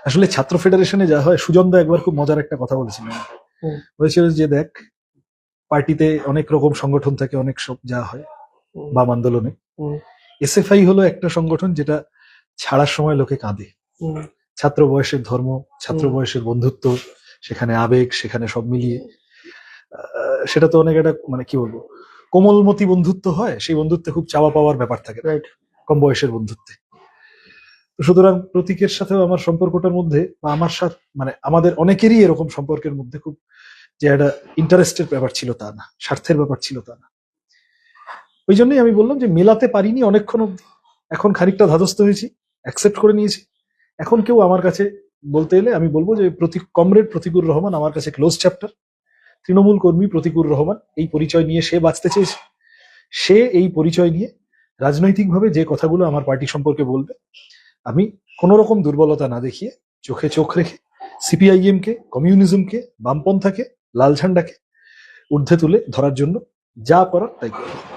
আসলে ছাত্র ফেডারেশনে যা হয়, সুজনদা একবার খুব মজার একটা কথা বলেছিলেন। বলেছিল যে দেখ, পার্টিতে অনেক রকম সংগঠন থাকে, অনেক সব যা হয় বাম আন্দোলনে, এসএফআই হলো একটা সংগঠন যেটা ছাড়ার সময় লোকে কাঁদে। ছাত্র বয়সের ধর্ম, ছাত্র বয়সের বন্ধুত্ব, সেখানে আবেগ, সেখানে সব মিলিয়ে সেটা তো অনেক একটা মানে কি বলবো, কোমলমতি বন্ধুত্ব হয়। সেই বন্ধুত্বে খুব চাওয়া পাওয়ার ব্যাপার থাকে, রাইট, কম বয়সের বন্ধুত্বে। সুতরাং প্রতীকের সাথেও আমার সম্পর্কটার মধ্যে, বা আমার সাথে মানে আমাদের অনেকেরই এরকম সম্পর্কের মধ্যে খুব যে একটা ইন্টারেস্টের ব্যাপার ছিল তা না, স্বার্থের ব্যাপার ছিল তা না। ওই জন্যই আমি বললাম যে মেলাতে পারিনি অনেকক্ষণ অব্দি, এখন খানিকটা ধাতস্থ হয়েছি, অ্যাকসেপ্ট করে নিয়েছি। এখন কেউ আমার কাছে বলতে এলে আমি বলবো যে কমরেড প্রতিকুর রহমান আমার কাছে ক্লোজ চ্যাপ্টার। তৃণমূল কর্মী প্রতিকুর রহমান, এই পরিচয় নিয়ে সে বাঁচতে চেয়েছে। সে এই পরিচয় নিয়ে রাজনৈতিকভাবে যে কথাগুলো আমার পার্টি সম্পর্কে বলবে, আমি কোন রকম দুর্বলতা না দেখিয়ে চোখে চোখ রেখে সিপিআইএম কে, কমিউনিজমকে, বামপন্থাকে, লাল ঝান্ডাকে ঊর্ধ্বে তুলে ধরার জন্য যা করার তাই করব।